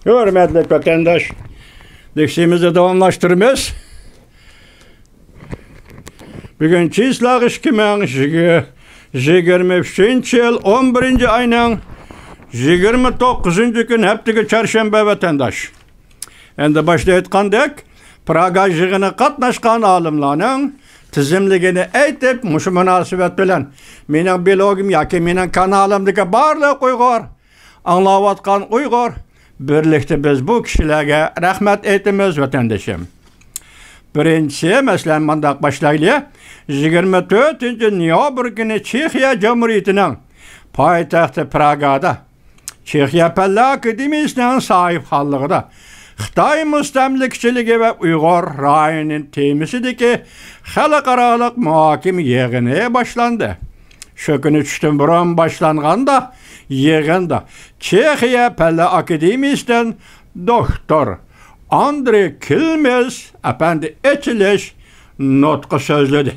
Hürmetli vatandaş, dersimizi devamlaştırmaz. Bugün çizlaq 2023 yıl 11. ayının 29. gün heptiki çarşamba vatandaş. Endi başlayotgandek Praga yig'ini qatnashgan olimlarning tizimligini aytib, mushu munosabat bilan mening blogim yoki mening kanalimdagi barliq Uyg'ur anglayotgan Uyg'ur birlikda biz bu kishilarga rahmat aytamiz vatandoshim. Birinchi, masalan, mundaq boshlaylik. 24 noyabr kuni Chexiya Cumhuriyatining poytaxti Pragada Chexiya Fanlar Akademiyasining sohibxonligida Xitoy mustamlikchiligi va Uyg'ur rayonining temisidagi xalqaro muhokama yig'ini boshlandi. Shu kuni tushdan burun boshlanganda yig'inda Chexiya Fanlar Akademiyasidan doktor Andrey Kilmes efendi etilish nutqi so'zladi.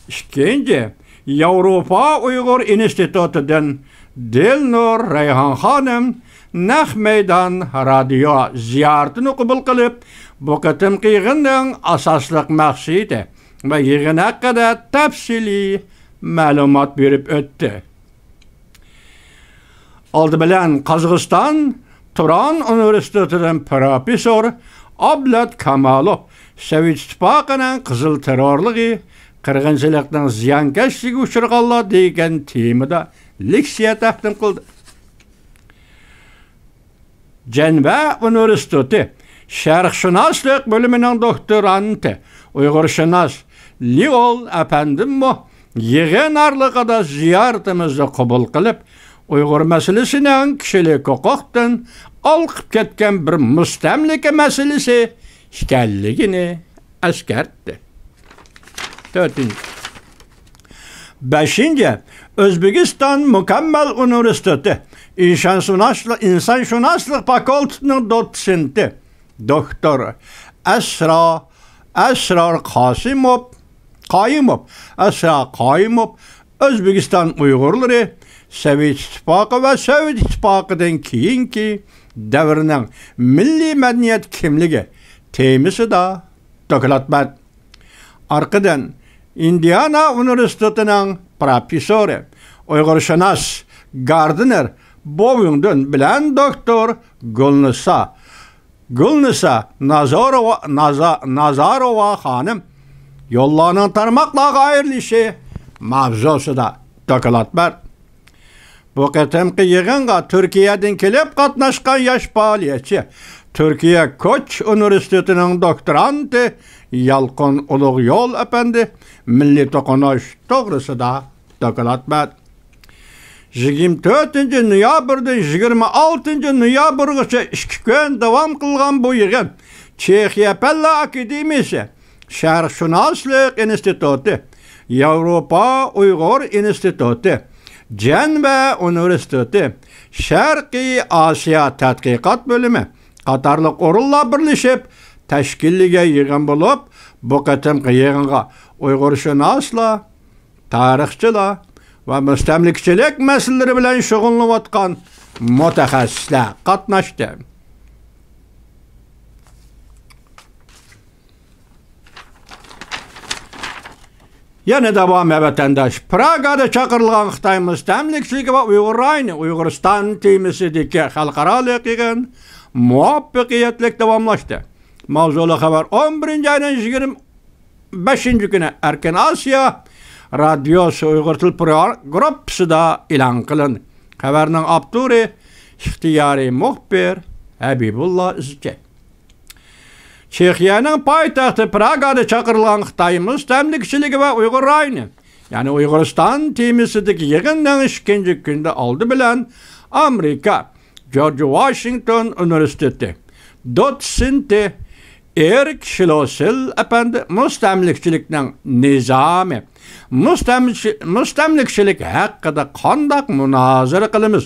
İkinci, Avrupa Uyg'ur institutidan Dilnur Rayhon xonim Naq meydan radio ziyoratini qabul qilib, bu qatimqi yig'inning asosli maqsadi va yig'in haqida tafsiliy ma'lumot berib o'tdi. Oldi bilan Qozog'iston Turan Universitetidan professor Ablat Kamalov Sovet Ittifoqining qizil terrorligi, qirg'inchilikning ziyonkashligiga uchraganlar degan temada leksiya taqdim qildi. Cenva Üniversitesi Şərqşünaslık bölümünün doktoranti Uyg'urshunos Leol efendim bu yig'in arlig'ida ziyoratimizni qabul qilib, Uyg'ur masalasining kishilik huquqdan olqib ketgan bir mustamlika masalasi ekanligini eskartdi. 4. 5. O'zbekiston Mukammal Universiteti İnsanshunoslik fakultetining dotsenti doktor Asror Qoyimov O'zbekiston Uyg'urlari Sovet Ittifoqi va Sovet Ittifoqidan keyingi davrning milliy madaniyat kimligi temisida doktorat. Arqadan Indiana Universitetining professori Uyg'urshunos Gardner Bovingdon bilan doktor Gulnisa Nazarova xonim yo'llarning tarmoqlarga ayrilishi mavzusida doktorat berdi. Bu qatimqi yig'inga Turkiyadan kelib qatnashgan yosh faoliyatchi Türkiye Koç Üniversitetining doktoranti Yalqin Ulug' Yo'l efendi milliy to'qinish to'g'risida doktorat berdi. 24 noyabrdan 26 noyabrgacha 2 kun davom qilgan bu yig'in Chexiya Fanlar Akademiyasi, Sharqshunoslik instituti, Yevropa Uyg'ur instituti, Cenva Üniversiteti, Sharqiy Osiyo tadqiqot bo'limi qatorliq o'rinlar birlashib tashkilliga yig'in bo'lib, bu qatimqi yig'inga Uyg'urshunoslar, tarixchilar va mustamlikchilik masalalari bilan shug'ullanayotgan mutaxassislar qatnashdi. Yana davom vatandosh. Pragada chaqirilgan Xitoy mustamlikchiligi va Uyg'ur rayoni Uyg'uriston temisidagi xalqaro yig'in muvaffaqiyatli davomlashdi. Mavzuli xabar 11 ayning 25 kuni Erkin Osiyo radiosi Uyg'ur til gruppasida e'lon qilindi. Xabarning avtori ixtiyoriy muxbir Habibullah Izchi. Chexiyaning poytaxti Pragada chaqirilgan Xitoy mustamlikchiligi va Uyg'ur rayoni, ya'ni Uyg'uriston temisidagi yig'inning 2 kunda oldi bilan Amerika George Washington Universiteti dotsenti Erik Schlossel efendi mustamlikchilikning nizomi, mustamlikchilik haqida qanday munozara qilamiz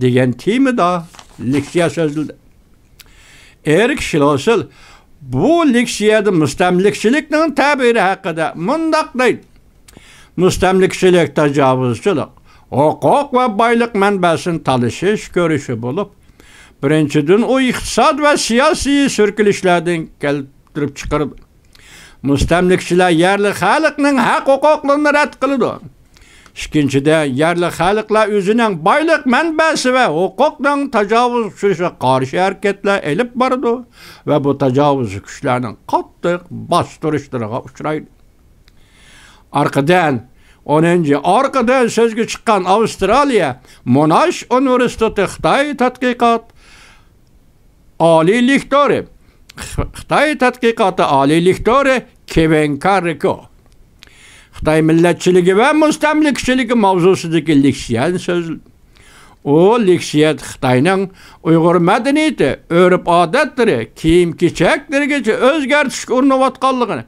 degan temada leksiya so'zladi. Erik Schlossel bu leksiyada mustamlikchilikning ta'biri haqida mundaq deydi. Mustamlikchilik tajovuzchilik, huquq va boylik manbasini talashish ko'rishi bo'lib, Birinchidan o iqtisod va siyosiy sürkülüşlerden keltirib chiqardi. Mustamlikchilar yerli xalqning haq-huquqlarini rad qildi. İkinchidan, yerli xalqlar o'zining boylik manbasi va huquqning tajovuz qilishiga qarshi harakatlar elib bordi va bu tajovuz kuchlarning qattiq bostirishlarga uchraydi. Arkadan sözge çıkan Avustralya Monash Üniversitesi Xitoy tadqiqot oliy lektori Xitoy tadqiqoti oliy lektori Kevin Kariko Xitoy millatchiligi va mustamlikchiligi mavzusidagi leksiyani so'zladi. O leksiya Xitoyning Uyg'ur madaniyati, urf-odatlari, kiyim-kechaklargacha o'zgartishga urinayotganligini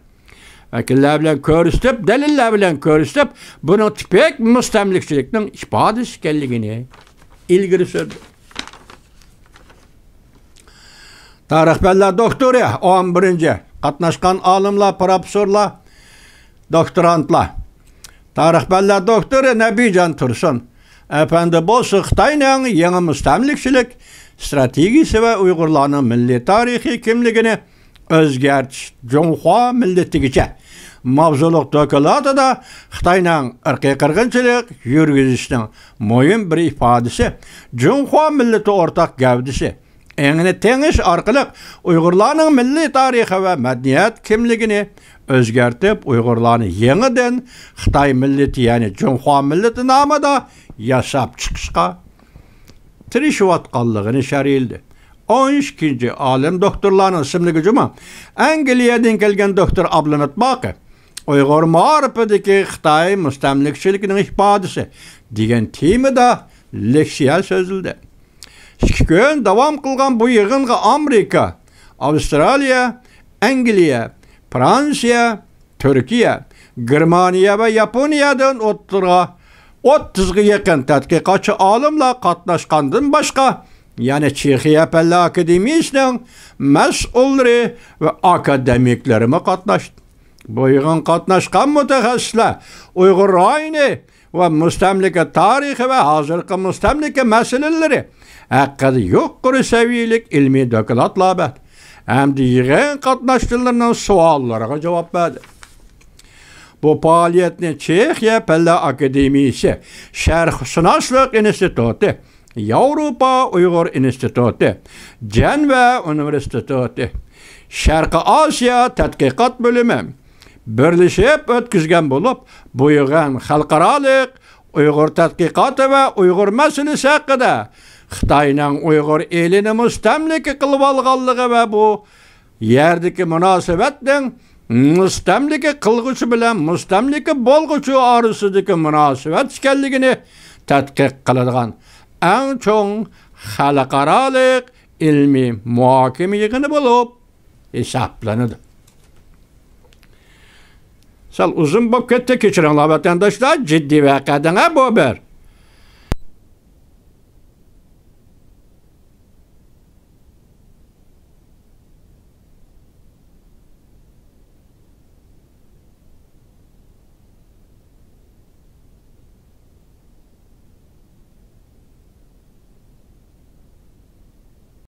vakillar bilan ko'rishib, dalillar bilan ko'rishib, buni tipik mustamlikchilikning ifodasi ekanligini ilgari surdi. Tarix fanlari doktori 11 qatnashgan olimlar, professorlar, doktorantlar. Tarix fanlari doktori Nabijon Tursun efendi bo'lsa Xitoyning yangi mustamlikchilik strategiyasi va Uyg'urlarning milliy tarixiy kimligini o'zgartish Jonghua millatigacha mavzuliq dokladida Xitoyning irqiy qirg'inchilik yurgizishning muhim bir ifodasi Jonghua millati o'rtaq gavdasi engini tengish orqali Uyg'urlarning milliy tarixi va madaniyat kimligini o'zgartib Uyg'urlarni yangidan Xitoy millati ya'ni Jonghua millati nomida yasab chiqishga tirishayotganligini sharhildi. 12. alim doktorlarning ismligi juma Angliyadan kelgan doktor Ablamat Boqi Uyg'ur ma'rifidagi Xitoy mustamlikchiligining ifodasi degan temada leksiya so'zildi. 2 kun davom qilgan bu yig'inga Amerika, Avstraliya, Angliya, Fransiya, Turkiya, Germaniya va Yaponiyadan 30'ga yaqin tadqiqotchi olimlar qatnashgandan boshqa yani Çexiya Fanlar Akademiyasining mas'ullari va akademiklari qatnashdi. Bu yig'in qatnashgan mutaxassislar Uyg'ur rayoni va mustamlika tarixi va hozirgi mustamlika masalalari haqida yuqori saviyalik ilmiy dokladlar berdi. Hamda yig'in qatnashchilarning savollariga javob berdi. Bu faaliyetni Çexiya Fanlar Akademiyasi, Sharqshunoslik instituti, Avrupa Uyg'ur instituti, Janva universiteti, Sharqi Osiyo tadqiqot bo'limi birlashib o'tkazgan bo'lib, bu yig'in xalqaroliq Uyg'ur tadqiqoti va Uyg'ur masalasi haqida Xitoyning Uyg'ur elini mustamlika qilib olganligi va bu yerdagi munosabatning mustamlika qilg'uchi bilan mustamlika bo'lg'uchi orasidagi munosabat ekanligini tadqiq qiladigan eng cho'ng xalqaroliq ilmiy muhokama yig'ini bo'lib hisoblanadi. Sal uzun bo'lib ketdi, kechiringlar vatandoshlar, jiddiy voqeadan bu bir